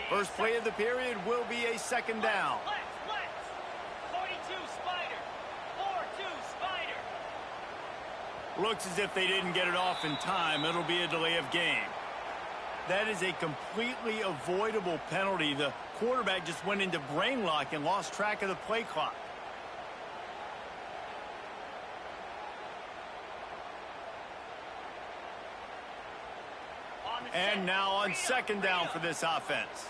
First play of the period will be a second down. Let's. 42 Spider. 4-2 Spider. Looks as if they didn't get it off in time. It'll be a delay of game. That is a completely avoidable penalty. The quarterback just went into brain lock and lost track of the play clock. And now on second down for this offense.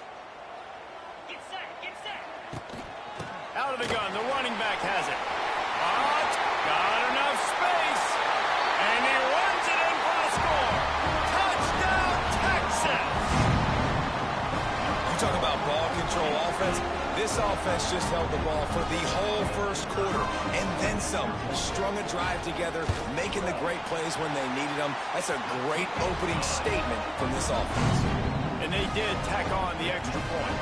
Get set. Out of the gun, the running back has it. Got enough space. And he runs it in for the score. Touchdown, Texas! You talk about ball control offense. This offense just held the ball for the whole first quarter and then some. Strung a drive together, making the great plays when they needed them. That's a great opening statement from this offense. And they did tack on the extra point.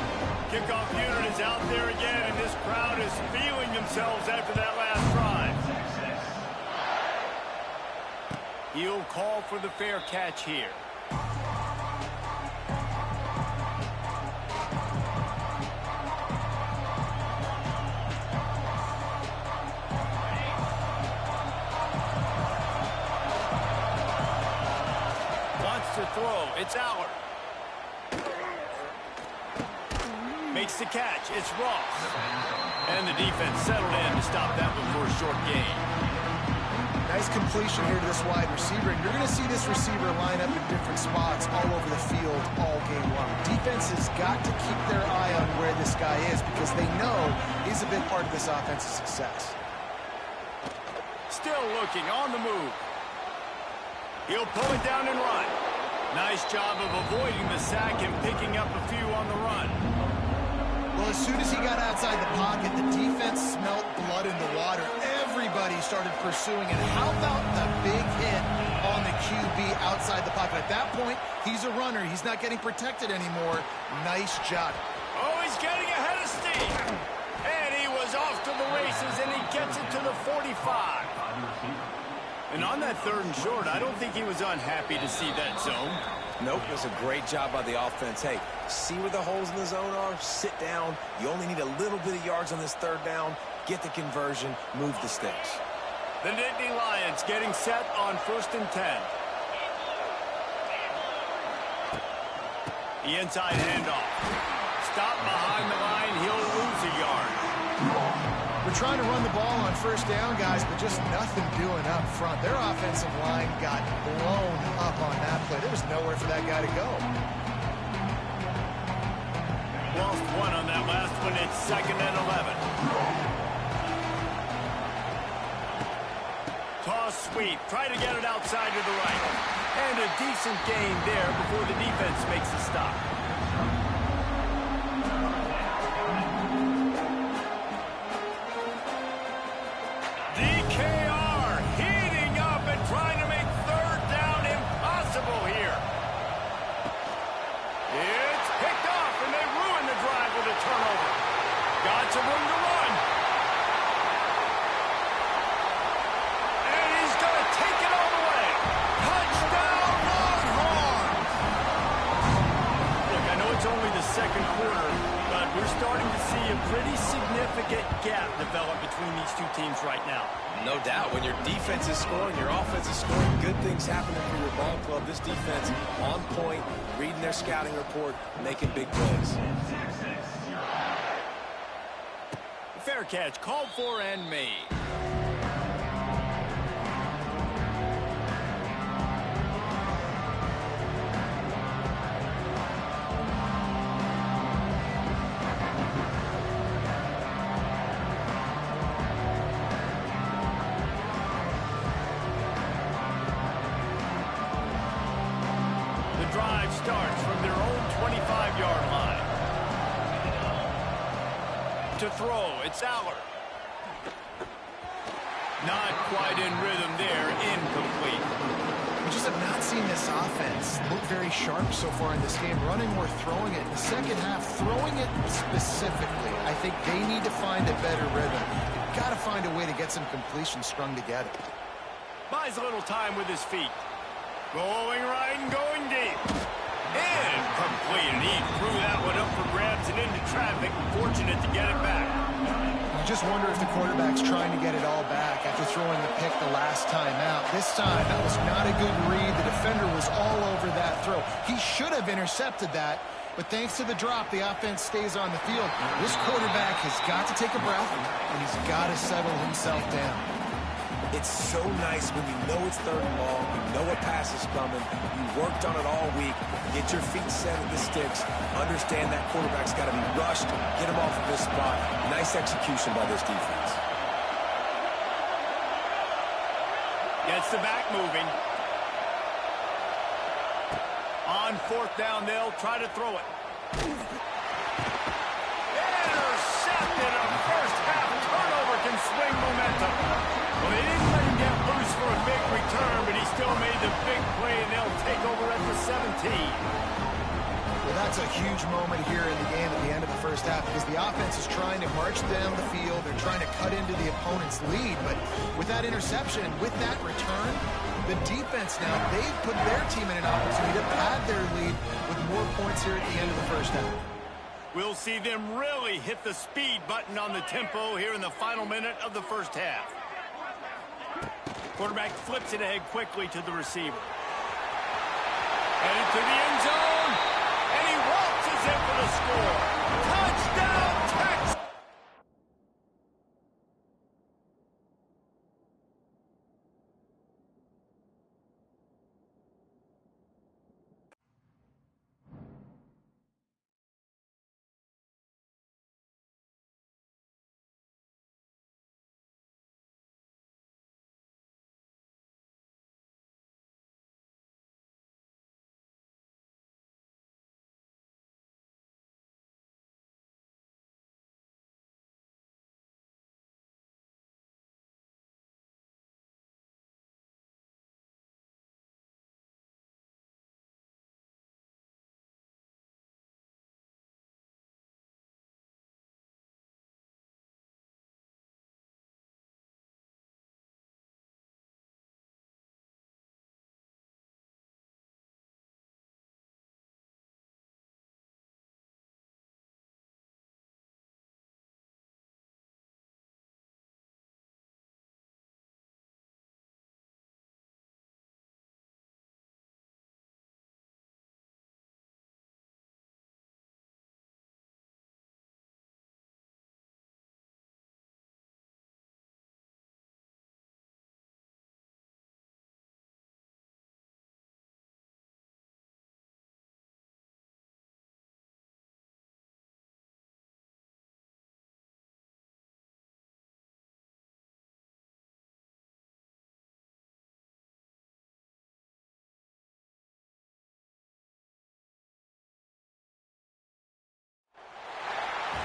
Kickoff unit is out there again, and this crowd is feeling themselves after that last drive. He'll call for the fair catch here. To throw, it's Aller. Makes the catch, it's Ross. And the defense settled in to stop that one for a short gain. Nice completion here to this wide receiver. And you're going to see this receiver line up in different spots all over the field all game long. Defense has got to keep their eye on where this guy is because they know he's a big part of this offense's success. Still looking on the move. He'll pull it down and run. Nice job of avoiding the sack and picking up a few on the run. Well, as soon as he got outside the pocket, the defense smelt blood in the water. Everybody started pursuing it. How about the big hit on the QB outside the pocket? At that point, he's a runner. He's not getting protected anymore. Nice job. Oh, he's getting ahead of steam. And he was off to the races, and he gets it to the 45. And on that third and short, I don't think he was unhappy to see that zone. Nope, it was a great job by the offense. Hey, see where the holes in the zone are? Sit down. You only need a little bit of yards on this third down. Get the conversion. Move the sticks. The Nittany Lions getting set on 1st and 10. The inside handoff. Stop behind the line. He'll lose a yard. We're trying to run the ball on first down, guys, but just nothing doing up front. Their offensive line got blown up on that play. There was nowhere for that guy to go. Lost one on that last one. It's 2nd and 11. Toss sweep. Try to get it outside to the right. And a decent gain there before the defense makes a stop. Trying to make third down impossible here. It's picked off, and they ruin the drive with a turnover. Got some room to run. And he's going to take it all the way. Touchdown, Longhorns! Look, I know it's only the second quarter, but we're starting to see a pretty significant gap develop between these two teams right now. No doubt. When your defense is scoring, your offense is scoring, good things happening for your ball club. This defense on point, reading their scouting report, making big plays. Fair catch called for and made. Drive starts from their own 25-yard line. To throw, it's Aller. Not quite in rhythm there, incomplete. We just have not seen this offense look very sharp so far in this game, running more, throwing it. In the second half, throwing it specifically, I think they need to find a better rhythm. They've got to find a way to get some completion strung together. Buys a little time with his feet. Going right and going deep. Incomplete, and he threw that one up for fortunate to get it back. You just wonder if the quarterback's trying to get it all back after throwing the pick the last time out. This time, that was not a good read. The defender was all over that throw. He should have intercepted that, but thanks to the drop, the offense stays on the field. This quarterback has got to take a breath, and he's got to settle himself down. It's so nice when you know it's third and long, you know a pass is coming, you worked on it all week, get your feet set at the sticks, understand that quarterback's got to be rushed, get him off of this spot. Nice execution by this defense. Gets the back moving. On fourth down, they'll try to throw it. Intercepted. A first half turnover can swing momentum. Well, they didn't let him get loose for a big return, but he still made the big play, and they'll take over at the 17. Well, that's a huge moment here in the game at the end of the first half because the offense is trying to march down the field. They're trying to cut into the opponent's lead, but with that interception and with that return, the defense now, they've put their team in an opportunity to pad their lead with more points here at the end of the first half. We'll see them really hit the speed button on the tempo here in the final minute of the first half. Quarterback flips it ahead quickly to the receiver. Headed to the end zone, and he waltzes in for the score. Touchdown, Texas!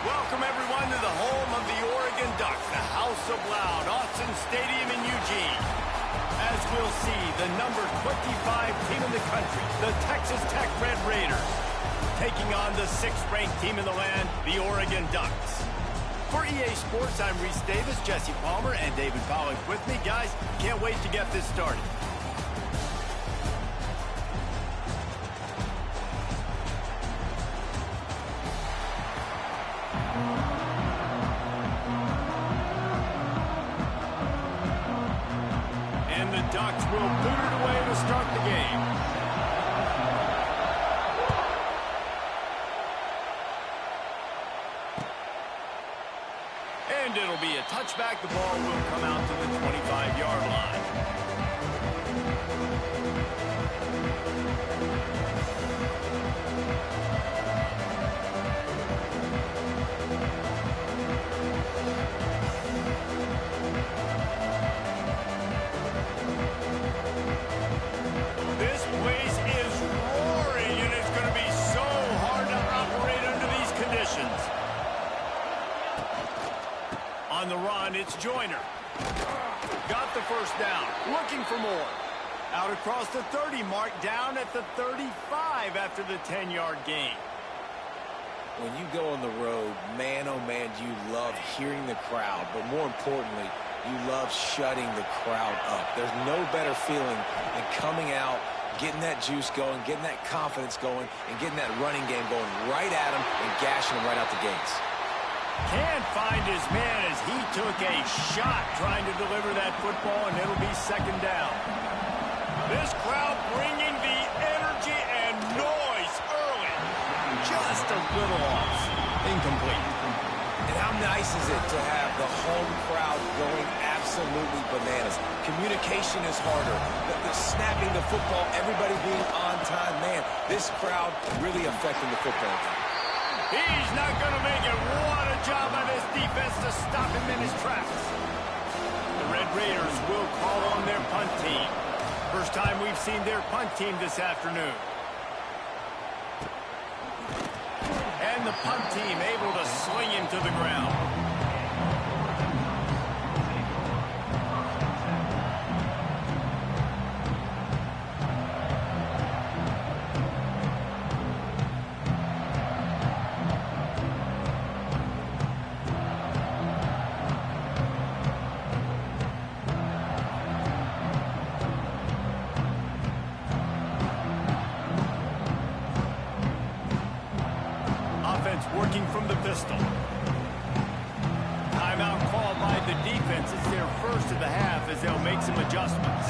Welcome, everyone, to the home of the Oregon Ducks, the House of Loud, Autzen Stadium in Eugene. As we'll see, the number 25 team in the country, the Texas Tech Red Raiders, taking on the 6th-ranked team in the land, the Oregon Ducks. For EA Sports, I'm Reese Davis, Jesse Palmer, and David Pollack with me. Guys, can't wait to get this started. And the Ducks will boot it away to start the game. And it'll be a touchback. The ball will come out to the 25-yard line. This place is roaring, and it's going to be so hard to operate under these conditions. On the run, it's Joyner. Got the first down. Looking for more. Out across the 30 mark, down at the 35 after the 10-yard gain. When you go on the road, man, oh man, you love hearing the crowd, but more importantly, you love shutting the crowd up. There's no better feeling than coming out, getting that juice going, getting that confidence going, and getting that running game going right at them and gashing them right out the gates. Can't find his man as he took a shot trying to deliver that football, and it'll be second down. This crowd bringing the energy and noise early. Just a little off. Incomplete. And how nice is it to have the home crowd going absolutely bananas? Communication is harder. The snapping the football, everybody being on time. Man, this crowd really affecting the football game. He's not going to make it. What a job by this defense to stop him in his tracks. The Red Raiders will call on their punt team. First time we've seen their punt team this afternoon. And the punt team able to sling him to the ground. Working from the pistol. Timeout called by the defense. It's their first of the half as they'll make some adjustments.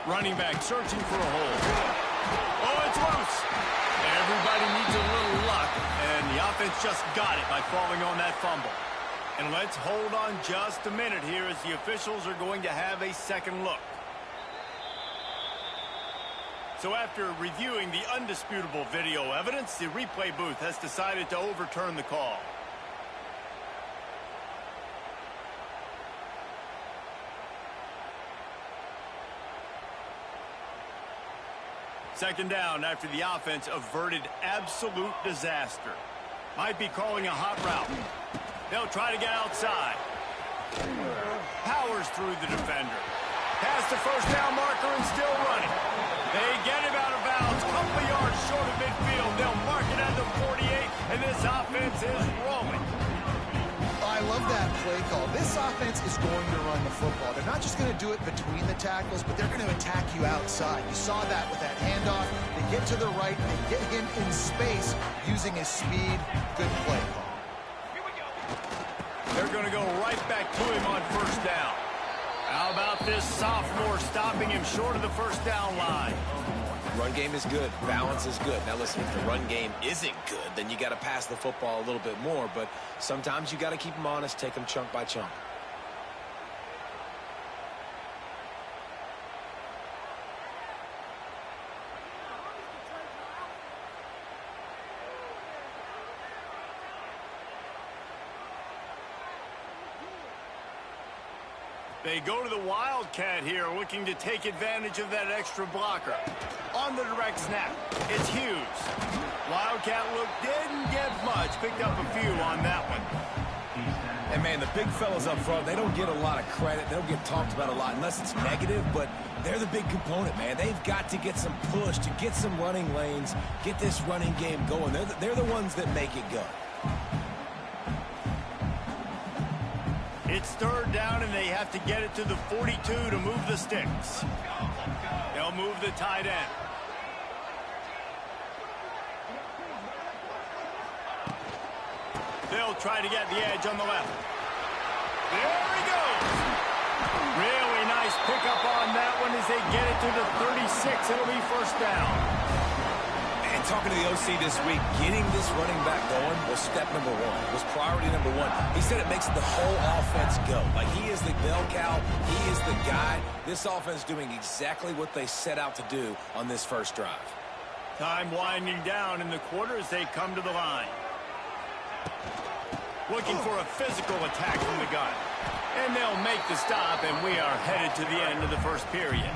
Running back searching for a hole. Oh, it's loose. Everybody needs a little luck, and the offense just got it by falling on that fumble. And let's hold on just a minute here as the officials are going to have a second look. So after reviewing the undisputable video evidence, the replay booth has decided to overturn the call. Second down after the offense averted absolute disaster. Might be calling a hot route. They'll try to get outside. Powers through the defender. Past the first down marker and still running. They get him out of bounds. Couple yards short of midfield. They'll mark it at the 48, and this offense is rolling. I love that play call. This offense is going to run the football. They're not just going to do it between the tackles, but they're going to attack you outside. You saw that with that handoff. They get to the right. They get him in space using his speed. Good play call. They're going to go right back to him on first down. How about this sophomore stopping him short of the first down line? Run game is good. Balance is good. Now listen, if the run game isn't good, then you got to pass the football a little bit more. But sometimes you got to keep them honest, take them chunk by chunk. They go to the Wildcat here, looking to take advantage of that extra blocker. On the direct snap, it's Hughes. Wildcat look didn't get much, picked up a few on that one. And, man, the big fellas up front, they don't get a lot of credit. They don't get talked about a lot unless it's negative, but they're the big component, man. They've got to get some push, to get some running lanes, get this running game going. They're the ones that make it go. It's third down, and they have to get it to the 42 to move the sticks. They'll move the tight end. They'll try to get the edge on the left. There he goes. Really nice pickup on that one as they get it to the 36. It'll be first down. And talking to the OC this week, getting this running back going was step number one, was priority number one. He said it makes the whole offense go. Like, he is the bell cow. He is the guy. This offense doing exactly what they set out to do on this first drive. Time winding down in the quarter as they come to the line. Looking for a physical attack from the gun. And they'll make the stop, and we are headed to the end of the first period.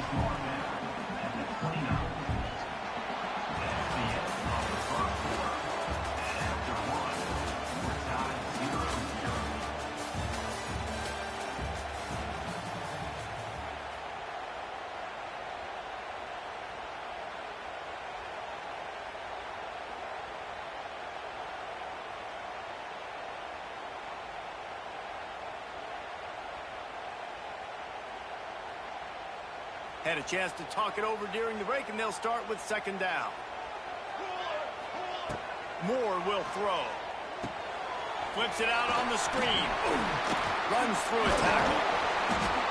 Had a chance to talk it over during the break, and they'll start with second down. Moore will throw. Flips it out on the screen. Runs through a tackle.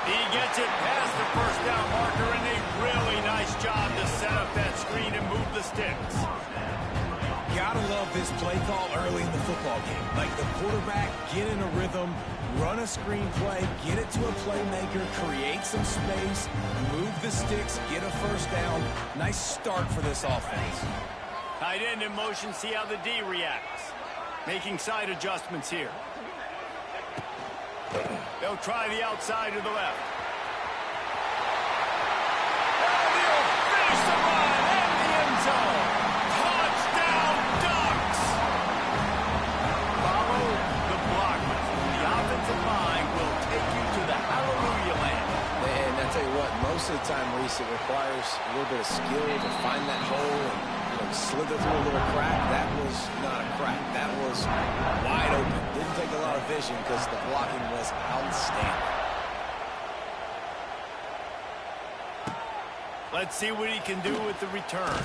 He gets it past the first down marker, and a really nice job to set up that screen and move the sticks. Gotta love this play call early in the football game. Like the quarterback, get in a rhythm, run a screen play, get it to a playmaker, create some space, move the sticks, get a first down. Nice start for this offense. Tight end in motion, see how the D reacts. Making side adjustments here. They'll try the outside to the left. And he'll finish the run in the end zone. Touchdown, Ducks! Follow the blockers. The offensive line will take you to the hallelujah land. And I tell you what, most of the time, Reese, it requires a little bit of skill to find that hole and slither through a little crack. That was not a crack. That was wide open. Didn't take a lot of vision because the blocking was outstanding. Let's see what he can do with the return.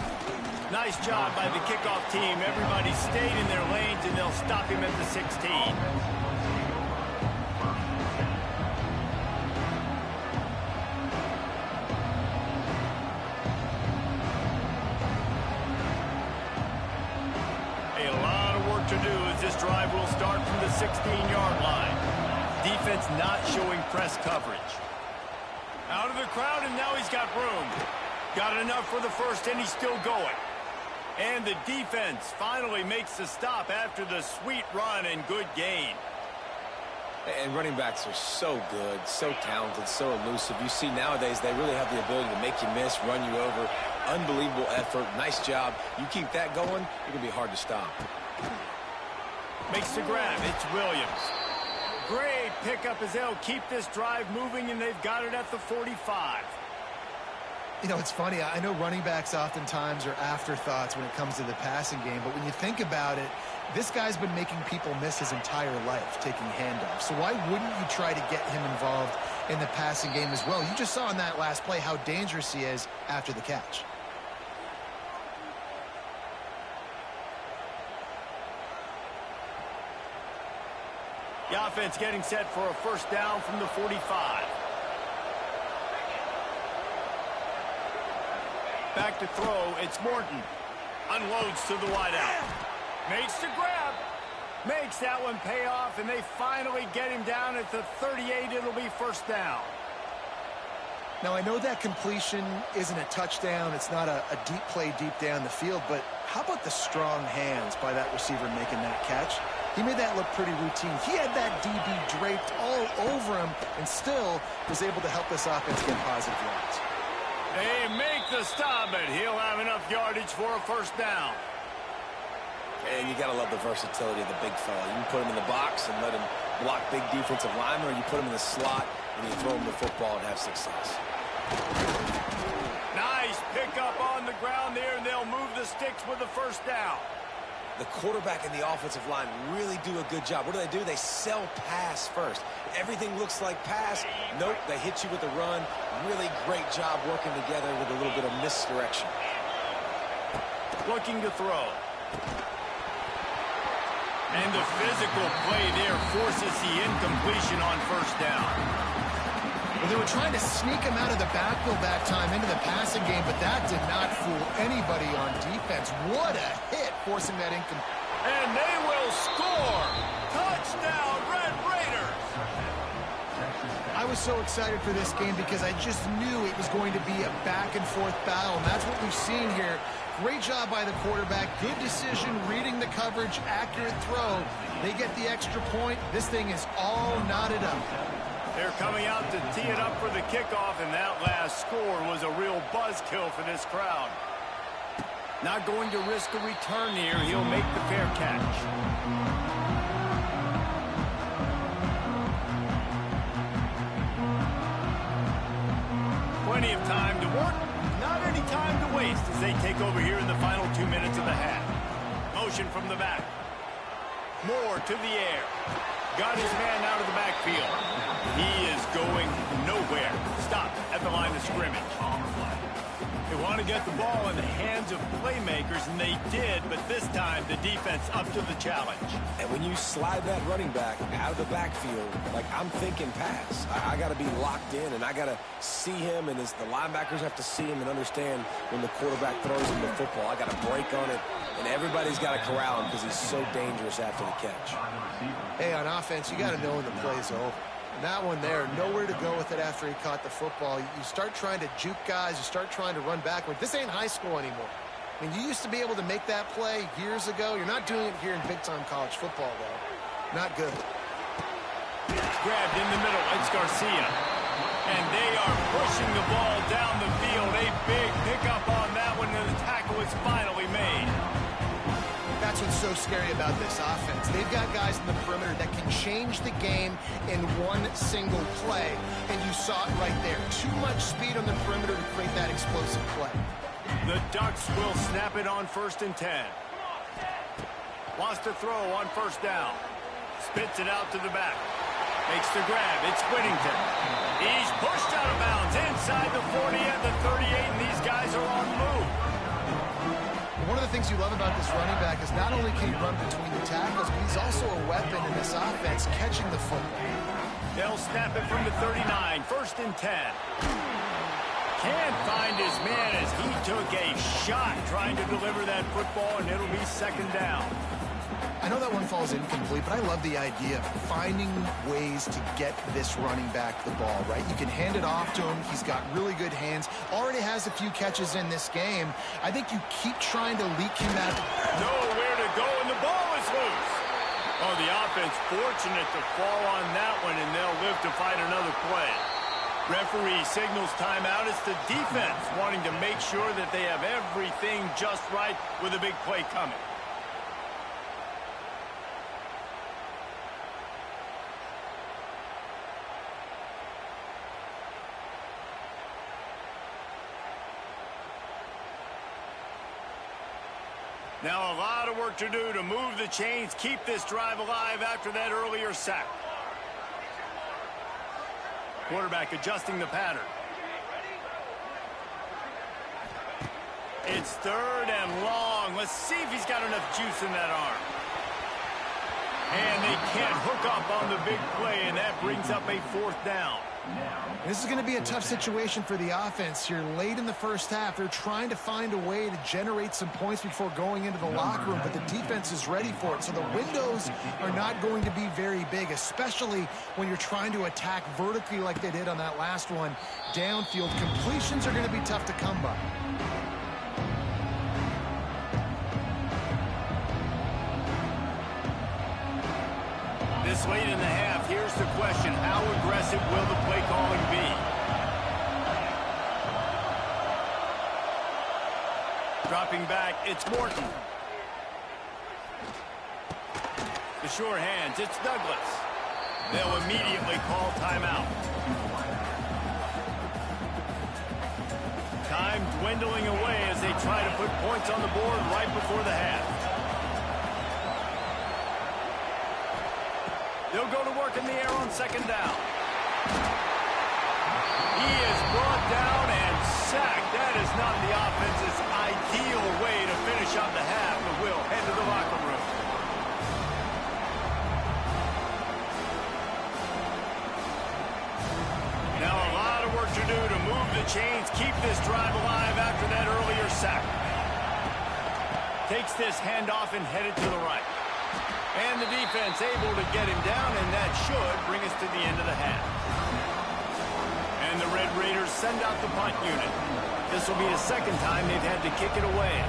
Nice job by the kickoff team. Everybody stayed in their lanes, and they'll stop him at the 16. To do as this drive will start from the 16-yard line. Defense not showing press coverage. Out of the crowd, and now he's got room. Got enough for the first, and he's still going. And the defense finally makes the stop after the sweet run and good gain. And running backs are so good, so talented, so elusive. You see nowadays they really have the ability to make you miss, run you over. Unbelievable effort. Nice job. You keep that going, you're going to be hard to stop. Makes the grab. It's Williams. Great pickup as they'll keep this drive moving, and they've got it at the 45. You know, it's funny. I know running backs oftentimes are afterthoughts when it comes to the passing game, but when you think about it, this guy's been making people miss his entire life taking handoffs. So why wouldn't you try to get him involved in the passing game as well? You just saw in that last play how dangerous he is after the catch. The offense getting set for a first down from the 45. Back to throw, it's Morton. Unloads to the wideout. Makes the grab. Makes that one pay off, and they finally get him down at the 38. It'll be first down. Now, I know that completion isn't a touchdown. It's not a deep play deep down the field, but how about the strong hands by that receiver making that catch? He made that look pretty routine. He had that DB draped all over him and still was able to help this offense get positive yards. They make the stop, but he'll have enough yardage for a first down. And you got to love the versatility of the big fella. You can put him in the box and let him block big defensive linemen, or you put him in the slot and you throw him the football and have success. Nice pickup on the ground there, and they'll move the sticks with the first down. The quarterback and the offensive line really do a good job. What do? They sell pass first. Everything looks like pass. Nope, they hit you with a run. Really great job working together with a little bit of misdirection. Looking to throw. And the physical play there forces the incompletion on first down. Well, they were trying to sneak him out of the backfield that time into the passing game, but that did not fool anybody on defense. What a hit, forcing that incompletion. And they will score. Touchdown, Red Raiders. I was so excited for this game because I just knew it was going to be a back-and-forth battle, and that's what we've seen here. Great job by the quarterback. Good decision, reading the coverage, accurate throw. They get the extra point. This thing is all knotted up. They're coming out to tee it up for the kickoff, and that last score was a real buzzkill for this crowd. Not going to risk a return here. He'll make the fair catch. Plenty of time to work. Not any time to waste as they take over here in the final 2 minutes of the half. Motion from the back. Moore to the air. Got his man out of the backfield. He is going nowhere. Stop at the line of scrimmage. They want to get the ball in the hands of playmakers, and they did, but this time the defense up to the challenge. And when you slide that running back out of the backfield, like I'm thinking pass, I got to be locked in, and I got to see him, and the linebackers have to see him and understand when the quarterback throws him the football. I got to break on it, and everybody's got to corral him because he's so dangerous after the catch. Hey, on offense, you got to know when the play's over. And that one there, nowhere to go with it after he caught the football. You start trying to juke guys. You start trying to run backward. This ain't high school anymore. I mean, you used to be able to make that play years ago. You're not doing it here in big-time college football, though. Not good. Grabbed in the middle. It's Garcia. And they are pushing the ball down the field. A big pickup on that one, and the tackle is finally made. That's what's so scary about this offense. They've got guys in the perimeter that can change the game in one single play, and you saw it right there. Too much speed on the perimeter to create that explosive play. The Ducks will snap it on 1st and 10. Wants to throw on 1st down. Spits it out to the back. Makes the grab. It's Whittington. He's pushed out of bounds inside the 40 and the 38, and these guys are on the move. One of the things you love about this running back is not only can he run between the tackles, but he's also a weapon in this offense, catching the football. They'll snap it from the 39, 1st and 10. Can't find his man as he took a shot trying to deliver that football, and it'll be 2nd down. I know that one falls incomplete, but I love the idea of finding ways to get this running back the ball, right? You can hand it off to him. He's got really good hands. Already has a few catches in this game. I think you keep trying to leak him out. Nowhere to go, and the ball is loose. Oh, the offense fortunate to fall on that one, and they'll live to fight another play. Referee signals timeout. It's the defense wanting to make sure that they have everything just right with a big play coming. Now a lot of work to do to move the chains, keep this drive alive after that earlier sack. Quarterback adjusting the pattern. It's 3rd and long. Let's see if he's got enough juice in that arm. And they can't hook up on the big play, and that brings up a 4th down. This is going to be a tough situation for the offense here. Late in the first half, they're trying to find a way to generate some points before going into the locker room, but the defense is ready for it. So the windows are not going to be very big, especially when you're trying to attack vertically like they did on that last one. Downfield completions are going to be tough to come by. This late in the half, here's the question. How aggressive will the play calling be? Dropping back, it's Morton. The sure hands, it's Douglas. They'll immediately call timeout. Time dwindling away as they try to put points on the board right before the half. They'll go to work in the air on 2nd down. He is brought down and sacked. That is not the offense's ideal way to finish up the half, but we'll head to the locker room. Now a lot of work to do to move the chains, keep this drive alive after that earlier sack. Takes this handoff and headed to the right. And the defense able to get him down, and that should bring us to the end of the half. And the Red Raiders send out the punt unit. This will be the 2nd time they've had to kick it away.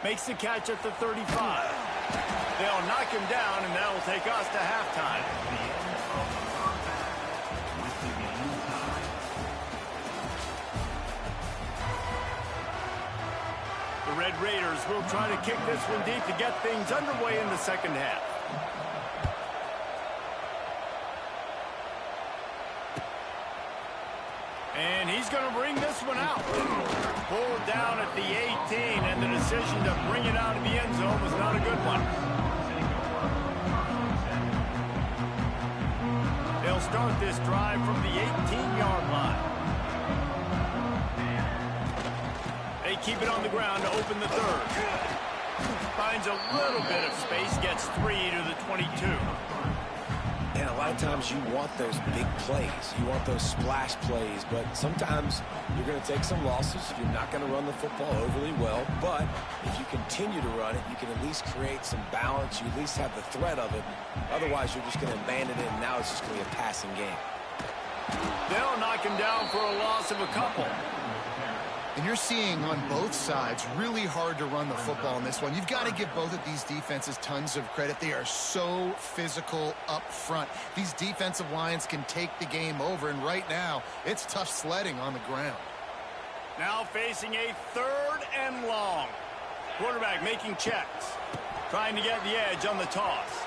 Makes the catch at the 35. They'll knock him down, and that'll take us to halftime. The Red Raiders will try to kick this one deep to get things underway in the 2nd half. And he's going to bring this one out. Pulled down at the 18, and the decision to bring it out of the end zone was not a good one. they'll start this drive from the 18-yard line. They keep it on the ground to open the third. Finds a little bit of space, gets 3 to the 22. And a lot of times you want those big plays. You want those splash plays, but sometimes you're going to take some losses. You're not going to run the football overly well, but if you continue to run it, you can at least create some balance. You at least have the threat of it. Otherwise, you're just going to abandon it, and now it's just going to be a passing game. They'll knock him down for a loss of a couple. And you're seeing on both sides really hard to run the football in this one. You've got to give both of these defenses tons of credit. They are so physical up front. These defensive lines can take the game over, and right now it's tough sledding on the ground. Now facing a 3rd and long. Quarterback making checks. Trying to get the edge on the toss.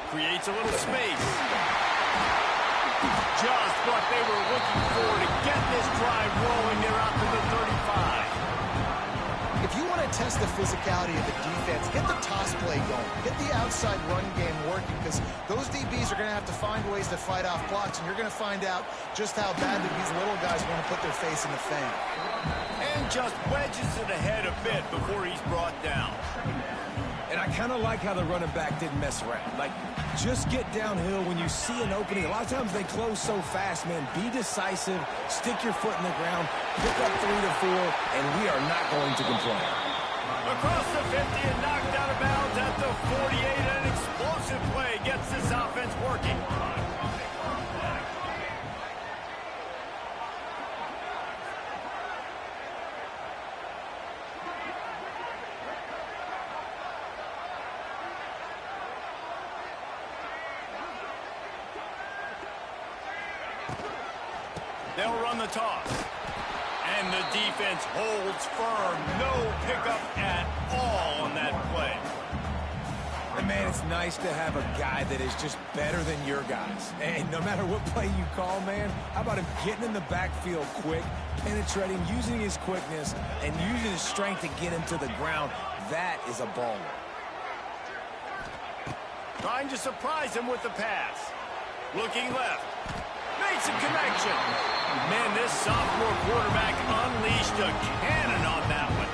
Creates a little space. Just what they were looking for to get this drive rolling. They're out to the 35. If you want to test the physicality of the defense, get the toss play going. Get the outside run game working, because those DBs are going to have to find ways to fight off blocks, and you're going to find out just how badly these little guys want to put their face in the fan. And just wedges it ahead a bit before he's brought down. And I kind of like how the running back didn't mess around. Like, just get downhill when you see an opening. A lot of times they close so fast, man. Be decisive, stick your foot in the ground, pick up 3 to 4, and we are not going to complain. Across the 50 and knocked out of bounds at the 48. An explosive play gets this offense working. They'll run the toss. And the defense holds firm. No pickup at all on that play. And man, it's nice to have a guy that is just better than your guys. And no matter what play you call, man, how about him getting in the backfield quick, penetrating, using his quickness, and using his strength to get him to the ground. That is a baller. Trying to surprise him with the pass. Looking left. Makes a connection. Man, this sophomore quarterback unleashed a cannon on that one.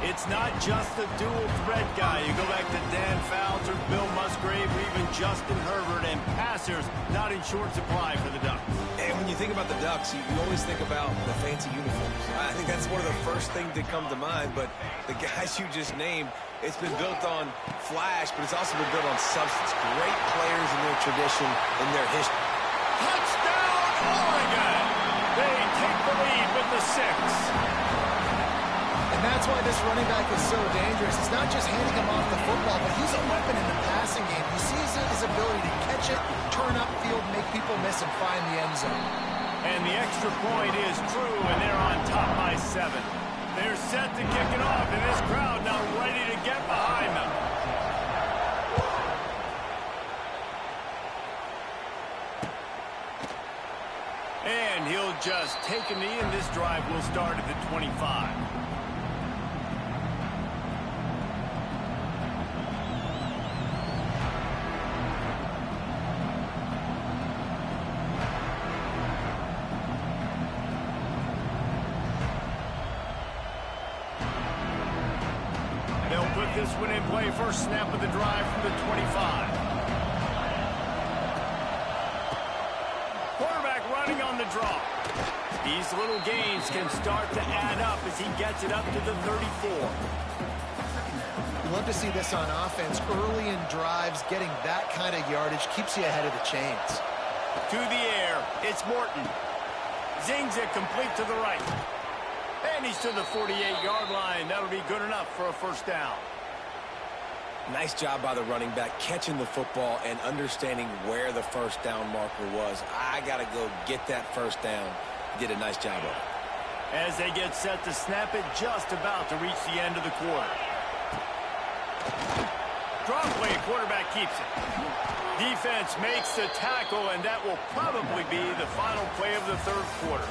It's not just the dual threat guy. You go back to Dan Fouts or Bill Musgrave or even Justin Herbert, and passers not in short supply for the Ducks. And when you think about the Ducks, you always think about the fancy uniforms. I think that's one of the first things that come to mind, but the guys you just named, it's been built on flash, but it's also been built on substance. Great players in their tradition, in their history. Touchdown, Oregon! They take the lead with the 6. And that's why this running back is so dangerous. It's not just handing him off the football, but he's a weapon in the passing game. He sees his ability to catch it, turn upfield, make people miss, and find the end zone. And the extra point is true, and they're on top by 7. They're set to kick it off, and this crowd now ready to get behind them. And he'll just take a knee, and this drive will start at the 25. They'll put this one in play. First snap of the drive from the 25. Quarterback running on the draw. These little gains can start to add up as he gets it up to the 34. You love to see this on offense. Early in drives, getting that kind of yardage keeps you ahead of the chains. To the air, it's Morton. Zings it complete to the right. And he's to the 48-yard line. That'll be good enough for a first down. Nice job by the running back, catching the football and understanding where the first down marker was. I got to go get that first down. He did a nice job of it. As they get set to snap it, just about to reach the end of the quarter. Draw play, quarterback keeps it. Defense makes the tackle, and that will probably be the final play of the third quarter.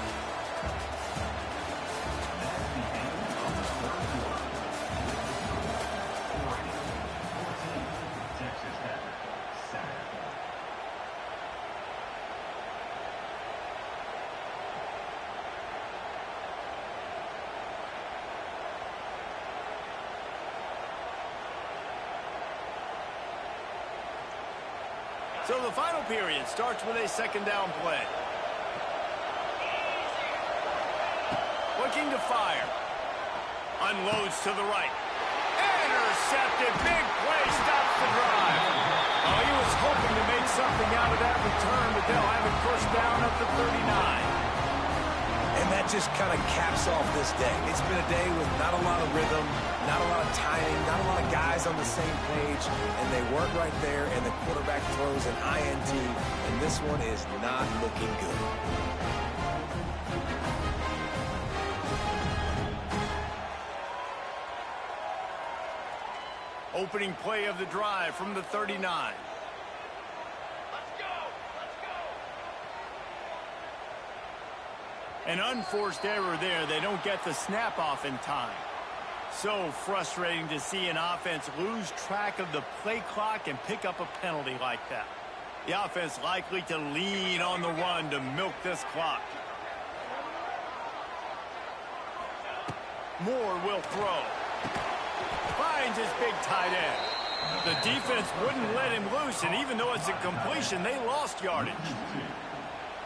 So the final period starts with a second down play. Looking to fire. Unloads to the right. Intercepted. Big play. Stops the drive. Oh, he was hoping to make something out of that return, but they'll have it first down at the 39. And that just kind of caps off this day. It's been a day with not a lot of rhythm, not a lot of timing, not a lot of guys on the same page, and they weren't right there, and the quarterback throws an INT, and this one is not looking good. Opening play of the drive from the 39. An unforced error there. They don't get the snap off in time. So frustrating to see an offense lose track of the play clock and pick up a penalty like that. The offense likely to lean on the run to milk this clock. Moore will throw. Finds his big tight end. The defense wouldn't let him loose, and even though it's a completion, they lost yardage.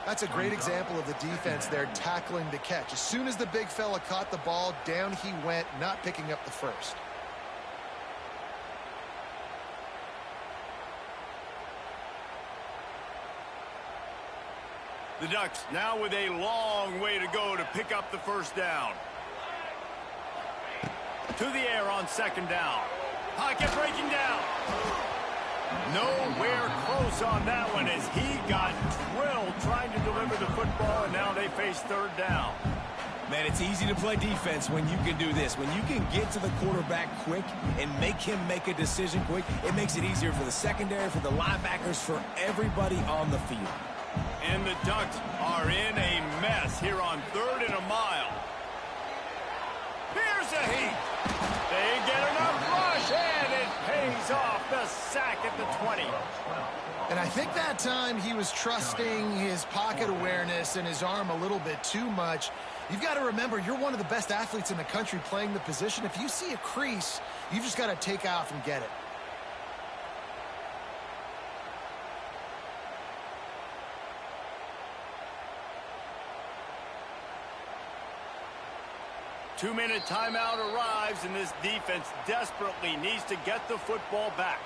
That's a great example of the defense there tackling the catch. As soon as the big fella caught the ball, down he went, not picking up the first. The Ducks now with a long way to go to pick up the first down. To the air on second down. Pocket breaking down. Nowhere close on that one as he got drilled trying to deliver the football, and now they face third down. Man, it's easy to play defense when you can do this. When you can get to the quarterback quick and make him make a decision quick, it makes it easier for the secondary, for the linebackers, for everybody on the field. And the Ducks are in a mess here on 3rd and a mile. Here's a heat. They get enough rush, and it pays off. The sack at the 20. And I think that time he was trusting his pocket awareness and his arm a little bit too much. You've got to remember, you're one of the best athletes in the country playing the position. If you see a crease, you've just got to take off and get it. Two-minute timeout arrives, and this defense desperately needs to get the football back.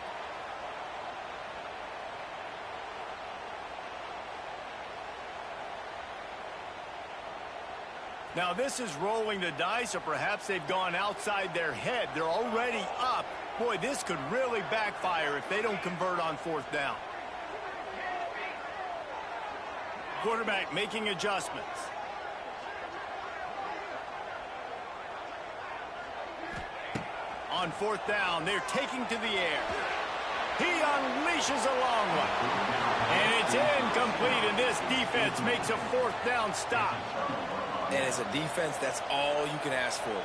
Now, this is rolling the dice, or perhaps they've gone outside their head. They're already up. Boy, this could really backfire if they don't convert on 4th down. Quarterback making adjustments. On 4th down, they're taking to the air. He unleashes a long one. And it's incomplete, and this defense makes a 4th down stop. And as a defense, that's all you can ask for.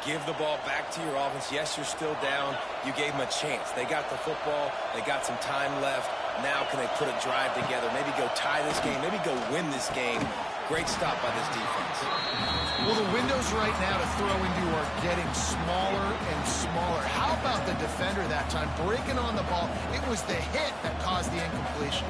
Give the ball back to your offense. Yes, you're still down. You gave them a chance. They got the football. They got some time left. Now can they put a drive together? Maybe go tie this game. Maybe go win this game. Great stop by this defense. Well, the windows right now to throw into are getting smaller and smaller. How about the defender that time breaking on the ball? It was the hit that caused the incompletion.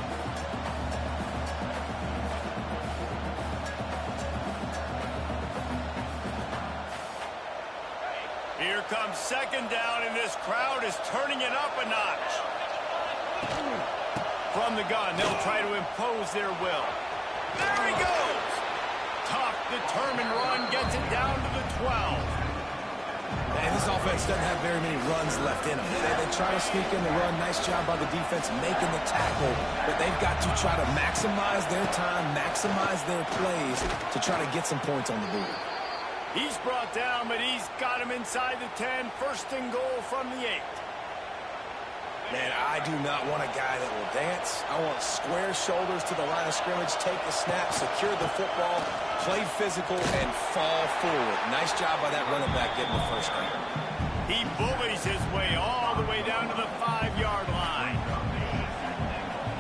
Here comes second down, and this crowd is turning it up a notch. From the gun, they'll try to impose their will. There he goes! Tough, determined run, gets it down to the 12. And this offense doesn't have very many runs left in them. They try to sneak in the run. Nice job by the defense making the tackle. But they've got to try to maximize their time, maximize their plays to try to get some points on the board. He's brought down, but he's got him inside the 10. First and goal from the 8. Man, I do not want a guy that will dance. I want square shoulders to the line of scrimmage, take the snap, secure the football, play physical, and fall forward. Nice job by that running back getting the first down. He bullies his way all the way down to the 5-yard line.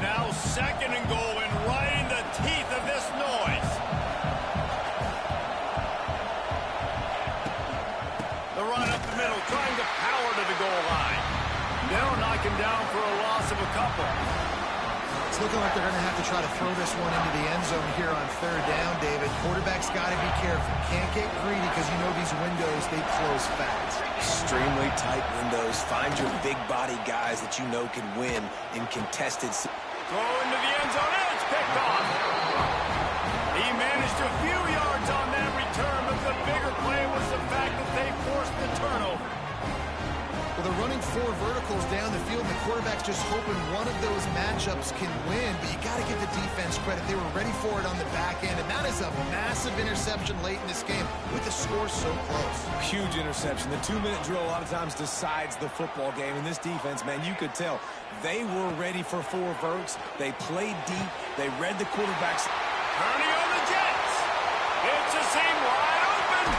Now second and goal, and right in the teeth of this noise. The run up the middle, trying to power to the goal line. They'll knock him down for a loss of a couple. It's looking like they're going to have to try to throw this one into the end zone here on third down, David. Quarterback's got to be careful. Can't get greedy because you know these windows, they close fast. Extremely tight windows. Find your big body guys that you know can win in contested. Throw into the end zone, and it's picked off. He managed a few yards on that return, but the bigger play was the fact that they forced the turnover. Well, they're running 4 verticals down the field, and the quarterback's just hoping one of those matchups can win, but you got to give the defense credit. They were ready for it on the back end, and that is a massive interception late in this game with the score so close. Huge interception. The 2-minute drill a lot of times decides the football game. In this defense, man, you could tell they were ready for 4 verts. They played deep. They read the quarterback's. Turning on the Jets. It's a seam wide open.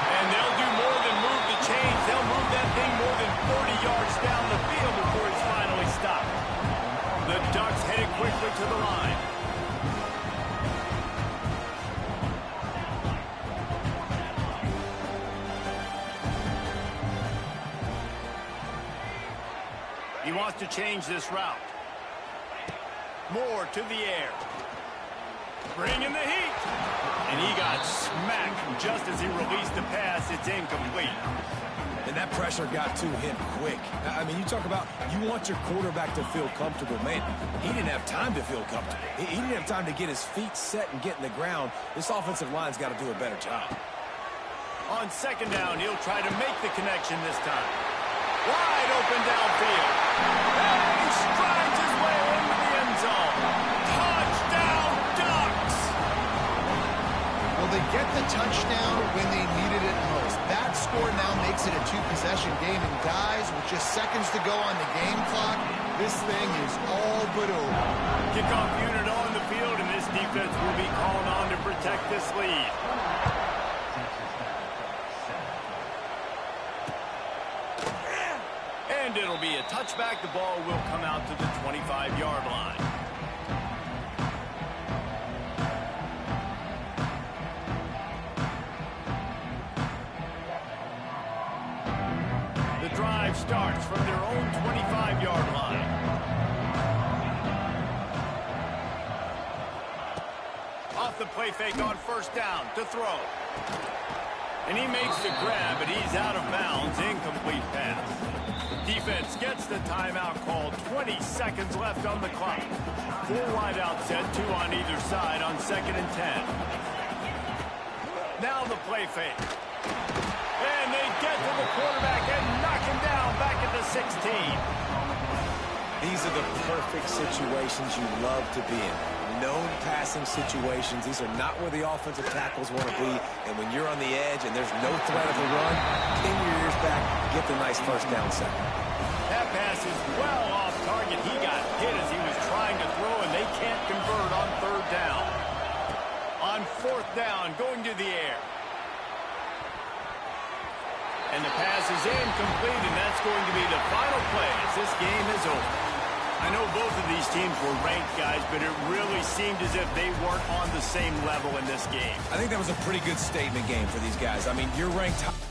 And they'll do more than move the chains. They'll move that thing more than 40 yards down the field before it's finally stopped. The Ducks headed quickly to the line. He wants to change this route. Moore to the air. Bringing the heat. And he got smacked just as he released the pass. It's incomplete. And that pressure got to him quick. I mean, you talk about you want your quarterback to feel comfortable. Man, he didn't have time to feel comfortable. He didn't have time to get his feet set and get in the ground. This offensive line's got to do a better job. On second down, he'll try to make the connection this time. Wide open downfield. And he strides his way into the end zone. Touchdown, Ducks! Well, they get the touchdown when they needed it most. That score now makes it a 2-possession game, and guys, with just seconds to go on the game clock, this thing is all but over. Kickoff unit on the field, and this defense will be called on to protect this lead. And it'll be a touchback. The ball will come out to the 25-yard line. The drive starts from their own 25-yard line. Off the play fake on first down to throw. And he makes the grab, but he's out of bounds. Incomplete pass. Defense gets the timeout called. 20 seconds left on the clock. 4 wideouts set, 2 on either side on 2nd and 10. Now the play fake. And they get to the quarterback and knock him down back at the 16. These are the perfect situations you love to be in. Known passing situations. These are not where the offensive tackles want to be. And when you're on the edge and there's no threat of a run, pin your ears back, get the nice first down second. That pass is well off target. He got hit as he was trying to throw, and they can't convert on 3rd down. On 4th down, going to the air. And the pass is incomplete, and that's going to be the final play as this game is over. I know both of these teams were ranked, guys, but it really seemed as if they weren't on the same level in this game. I think that was a pretty good statement game for these guys. I mean, you're ranked high.